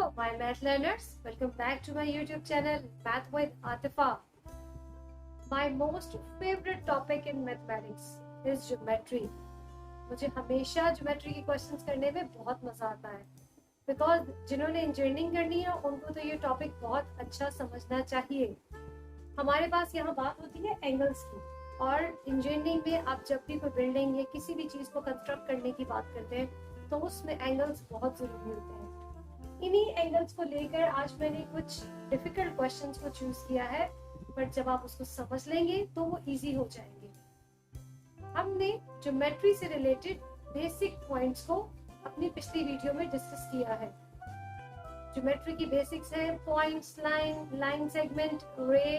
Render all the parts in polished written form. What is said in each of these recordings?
Hello, my math learners. Welcome back to my YouTube channel, Math with Atifa. My most favorite topic in mathematics is geometry. मुझे हमेशा geometry के questions करने में बहुत मजा आता है बिकॉज जिन्होंने इंजीनियरिंग करनी है उनको तो ये टॉपिक बहुत अच्छा समझना चाहिए। हमारे पास यहाँ बात होती है एंगल्स की, और इंजीनियरिंग में आप जब भी कोई बिल्डिंग या किसी भी चीज को कंस्ट्रक्ट करने की बात करते हैं तो उसमें एंगल्स बहुत जरूरी होते हैं। इन्हीं एंगल्स को लेकर आज मैंने कुछ डिफिकल्ट क्वेश्चंस को चूज किया है, बट जब आप उसको समझ लेंगे तो वो इजी हो जाएंगे। हमने ज्योमेट्री से रिलेटेड बेसिक पॉइंट्स को अपनी पिछली वीडियो में डिस्कस किया है। ज्योमेट्री की बेसिक्स है points, line segment, ray,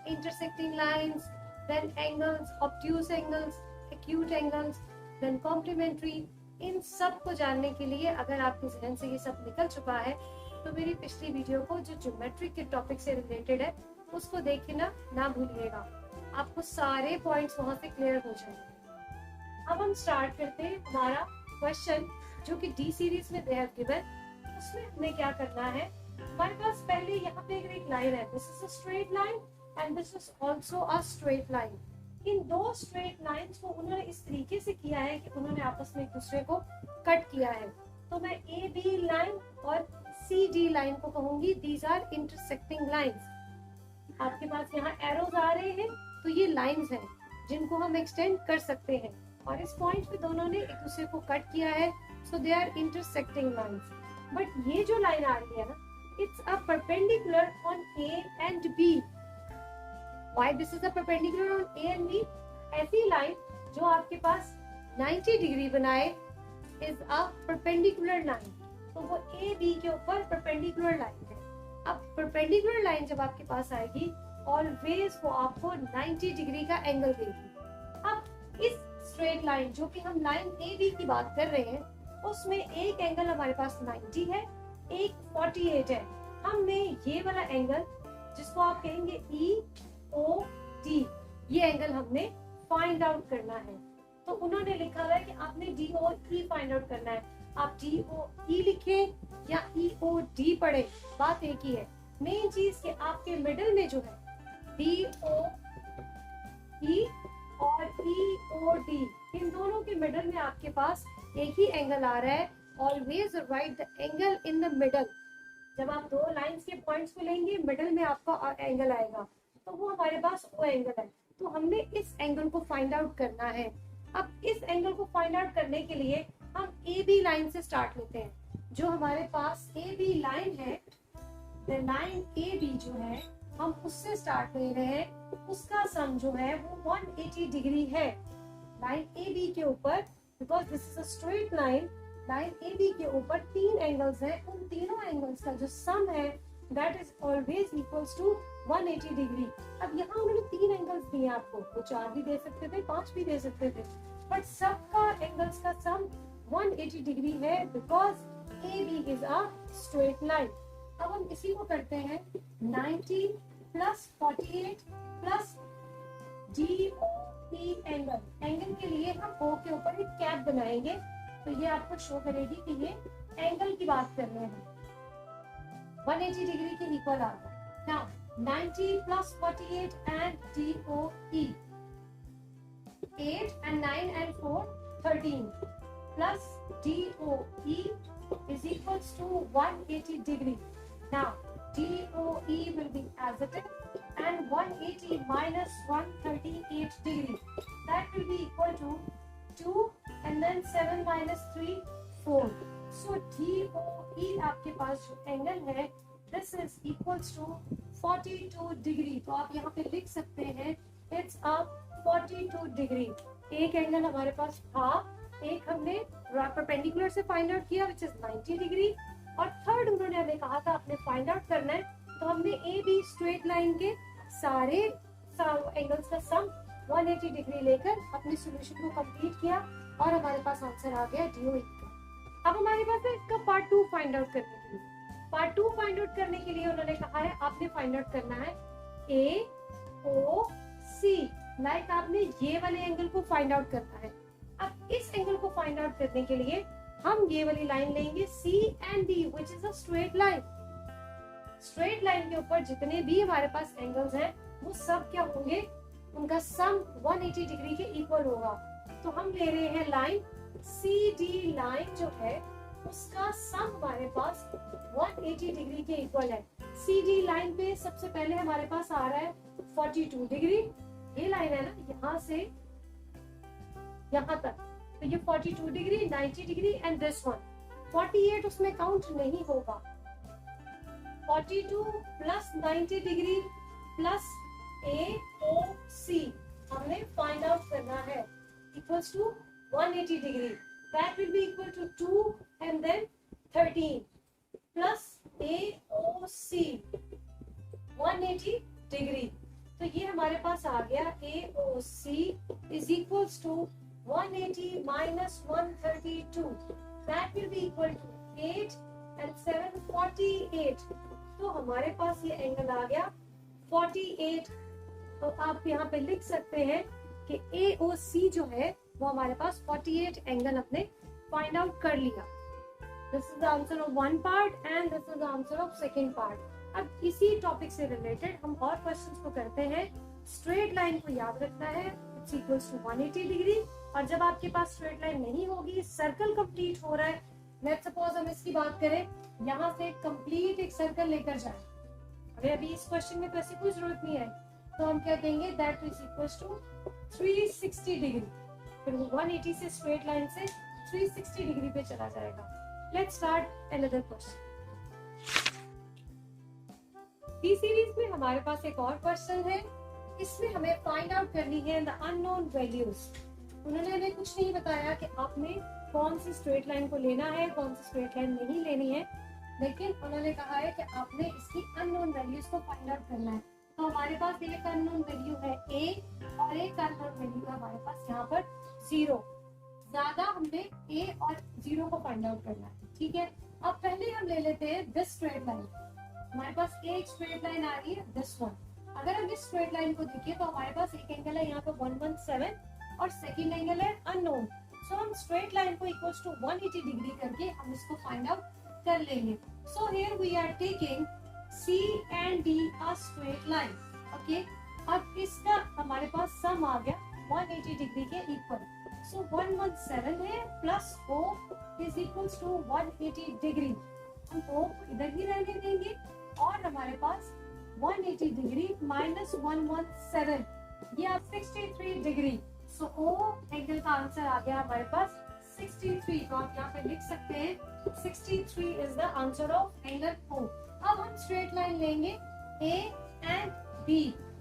intersecting lines, then angles, obtuse angles, acute angles, then complementary. इन सब को जानने के लिए अगर आपके जहन से ये सब निकल चुका है तो मेरी पिछली वीडियो को जो ज्योमेट्री के टॉपिक से रिलेटेड है उसको देखना ना भूलिएगा, आपको सारे पॉइंट्स वहां से क्लियर हो जाएंगे। अब हम स्टार्ट करते हैं हमारा क्वेश्चन जो कि डी सीरीज में दे हैव गिवन। उसमें हमें क्या करना है, हमारे पास पहले यहाँ पे एक लाइन है, this is a straight line and this is also a straight line. इन दो स्ट्रेट लाइंस को उन्होंने इस तरीके से किया है कि उन्होंने आपस में एक दूसरे को कट किया है। तो मैं ए बी लाइन और सी डी लाइन को कहूंगी दीज आर इंटरसेक्टिंग लाइंस। आपके पास यहाँ एरोज आ रहे हैं तो ये लाइंस हैं जिनको हम एक्सटेंड कर सकते हैं, और इस पॉइंट पे दोनों ने एक दूसरे को कट किया है, so they are intersecting lines. But ये जो लाइन आ रही है ना, it's a perpendicular on A and B. Why this is a perpendicular on A and B? ऐसी लाइन जो आपके पास 90 डिग्री बनाए is a perpendicular line, तो वो A B के ऊपर perpendicular लाइन है। अब perpendicular लाइन जब आपके पास आएगी always वो आपको 90 डिग्री का एंगल देगी। अब इस स्ट्रेट लाइन जो कि हम लाइन A B की बात कर रहे हैं उसमें एक एंगल हमारे पास 90 है, एक 48 है। हमने ये वाला एंगल जिसको आप कहेंगे E O D, ये एंगल हमने फाइंड आउट करना है। तो उन्होंने लिखा हुआ है कि आपने D O E find out करना है। आप D O E लिखे या E O D पढ़े, बात एक ही है। मेन चीज कि आपके मिडिल में जो है D O E और E O D, इन दोनों के मिडिल में आपके पास एक ही एंगल आ रहा है। Always right the angle in the middle. जब आप दो लाइंस के पॉइंट्स को लेंगे मिडिल में आपका एंगल आएगा, तो वो हमारे पास वो एंगल है। तो हमने इस एंगल को फाइंड आउट करना है। अब इस एंगल को फाइंड आउट करने के लिए हम ए बी लाइन से स्टार्ट लेते हैं। जो हमारे पास ए बी लाइन है, लाइन ए बी जो है हम उससे स्टार्ट ले रहे हैं। उसका सम जो है वो 180 डिग्री है लाइन ए बी के ऊपर, because this is a straight line. Line A B के ऊपर तीन एंगल्स हैं, उन तीनों एंगल्स का जो सम है that is always equals to 180 degree. अब यहाँ उन्होंने तीन एंगल्स दिए आपको, वो 4 भी दे सकते थे, 5 भी दे सकते थे, बट सबका एंगल्स का सम 180 डिग्री है because A B is a straight line. अब हम इसी को करते हैं 90 plus 48 plus D O E angle. Angle के लिए हम ओ के ऊपर एक कैप बनाएंगे, तो ये आपको शो करेगी कि ये एंगल की बात कर रहे हैं। 180 डिग्री के इक्वल आ गया। Now 90 plus 48 and DOE, 8 and 9 and 4 13 plus DOE is equals to 180 degree. Now DOE will be as it is, and 180 minus 138 degree, that will be equal to 2 and then 7 minus 3 4. So DOE आपके पास जो angle है this is equals to 42 degree. तो आप यहाँ पे लिख सकते हैं it's a 42 डिग्री। एक एंगल हमारे पास था, एक हमने परपेंडिकुलर से फाइंड आउट किया which is 90 डिग्री, और थर्ड उन्होंने हमें कहा था आपने फाइंड आउट करना है। तो हमने ए बी स्ट्रेट लाइन के सारे एंगल्स का सम 180 डिग्री लेकर अपने सॉल्यूशन को कंप्लीट किया और हमारे पास आंसर आ गया DOE का। अब हमारे पास है इसका पार्ट 2 फाइंड आउट करने के लिए। पार्ट 2 फाइंड आउट करने के लिए उन्होंने कहा है आपने फाइंड आउट करना है ए ओ सी, लाइक आपने ये वाले एंगल को फाइंड आउट करना है। अब इस एंगल को फाइंड आउट करने के लिए हम ये वाली लाइन लेंगे C and D which is a straight line. Straight line के ऊपर जितने भी हमारे पास एंगल्स हैं वो सब क्या होंगे, उनका सम 180 डिग्री के इक्वल होगा। तो हम ले रहे हैं लाइन सी डी, लाइन जो है उसका सम हमारे पास 180 डिग्री के इक्वल है। सी डी लाइन पे सबसे पहले हमारे पास आ रहा है 42 डिग्री, ये लाइन है ना यहाँ से यहाँ तक, तो ये 42 degree, 90 degree and this one 48 उसमें काउंट नहीं होगा। 42 प्लस 90 डिग्री प्लस AOC हमें फाइंड आउट करना है equals to 180 degree. That will be equal to 2 and then 13 plus AOC 180 degree. तो ये हमारे पास आ गया AOC is equals to 180 minus 132, that will be equal to 8 and 7 48। तो हमारे पास ये एंगल आ गया 48। तो आप यहाँ पे लिख सकते हैं कि AOC जो है वो हमारे पास 48 एंगल अपने फाइंड आउट कर लिया। This is the answer of one part and this is the answer of second part. अब इसी टॉपिक से रिलेटेड हम और क्वेश्चंस को करते हैं। स्ट्रेट लाइन को याद रखना है, इट्स इक्वल्स टू 180 डिग्री। और जब आपके पास स्ट्रेट लाइन नहीं होगी, सर्कल कंप्लीट हो रहा है, लेट्स सपोज हम इसकी बात करें, यहाँ से कंप्लीट एक सर्कल लेकर जाए। अभी इस क्वेश्चन में तो ऐसी कोई जरूरत नहीं है, तो हम क्या कहेंगे, that is equals to 360 degree. फिर वो 180 से स्ट्रेट लाइन से 360 डिग्री पे चला जाएगा। Let's start another question. D series में हमारे पास एक और क्वेश्चन है, इसमें हमें फाइंड आउट करनी है द अननोन वैल्यूज। उन्होंने हमें कुछ नहीं बताया कि आपने कौन सी स्ट्रेट लाइन को लेना है, कौन सी स्ट्रेट लाइन नहीं लेनी है, लेकिन उन्होंने कहा है कि आपने इसकी अननोन वैल्यूज को फाइंड आउट करना है। तो हमारे पास एक अननोन वैल्यू है A और एक अननोन वैल्यू है हमारे पास यहाँ पर 0। ज्यादा हमने A और 0 को फाइंड आउट करना है, ठीक है। अब पहले हम ले लेते हैं दिस स्ट्रेट लाइन। हमारे पास एक स्ट्रेट लाइन आ रही है दिस वन। अगर हम इस स्ट्रेट लाइन को देखिए तो हमारे पास एक एंगल है यहाँ पे 117 और सेकेंड एंगल है अननोन। सो हम स्ट्रेट लाइन को इक्वल्स टू 180 डिग्री करके हम इसको फाइंड आउट कर लेंगे। So here we are taking C and D a straight line, okay? अब इसका हमारे पास सम आ गया 180 डिग्री के इक्वल। सो 117 है plus O is equals to 180 degree. हम O इधर ही रहने देंगे और हमारे पास 180 डिग्री माइनस 117 ये आप 63 डिग्री। सो O एंगल का आंसर आ गया हमारे पास 63। तो आप यहाँ पे लिख सकते हैं 63 is the answer of angle O। अब हम स्ट्रेट लाइन लेंगे A एंड B,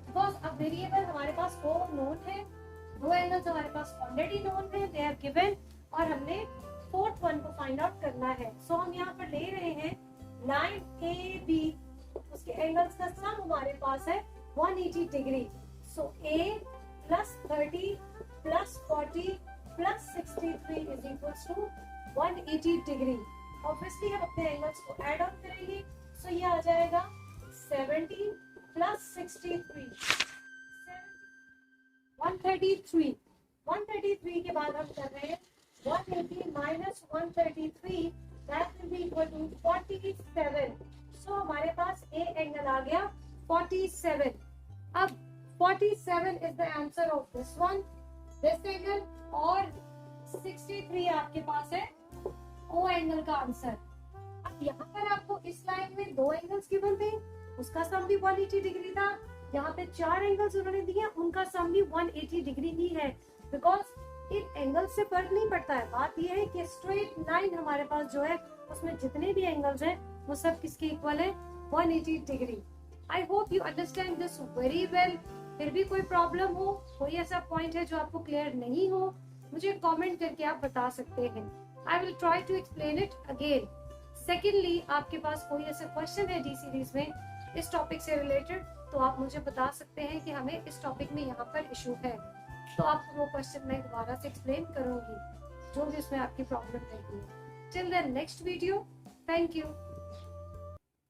बिकॉज अब वेरिएबल हमारे पास O नोन है, दो एंगल्स हमारे पास ऑलरेडी नोन है, दे आर गिवन, और हमने फोर्थ वन को फाइंड आउट करना है। सो हम यहाँ पर ले रहे हैं लाइन AB, उसके एंगल्स का सम हमारे पास है 180 degree. So A plus 30 plus 40 plus 63 is equals to 180 degree. Obviously हम अपने एंगल्स को ऐड ऑन करेंगे, सो ये आ जाएगा 70 प्लस 63 133। 133 के बाद हम कर रहे हैं 180 minus 133, that will be equal to 47। So हमारे पास ए एंगल आ गया 47। अब 47 is the answer of this one, this angle, और 63 आपके पास है ओ एंगल का आंसर। अब यहाँ पर आपको इस लाइन में दो एंगल्स गिवन थे, उसका सम भी 180 डिग्री था। यहाँ पे चार एंगल्स उन्होंने दिए, उनका सम भी 180 डिग्री ही है, बिकॉज इन एंगल्स से फर्क नहीं पड़ता है। बात यह है कि स्ट्रेट लाइन हमारे पास जो है उसमें जितने भी एंगल्स हैं वो सब किसके इक्वल है, 180 degree. I hope you understand this very well. फिर भी कोई प्रॉब्लम हो, कोई ऐसा पॉइंट है जो आपको क्लियर नहीं हो, मुझे कमेंट करके आप बता सकते हैं। I will try to explain it again. Secondly, आपके पास कोई ऐसा क्वेश्चन है डी सीरीज में इस टॉपिक से रिलेटेड, तो आप मुझे बता सकते हैं कि हमें इस टॉपिक में यहाँ पर इशू है, तो आपको वो क्वेश्चन मैं दोबारा से एक्सप्लेन करूंगी जो भी उसमें आपकी प्रॉब्लम रहेगी। Till the next video, thank you.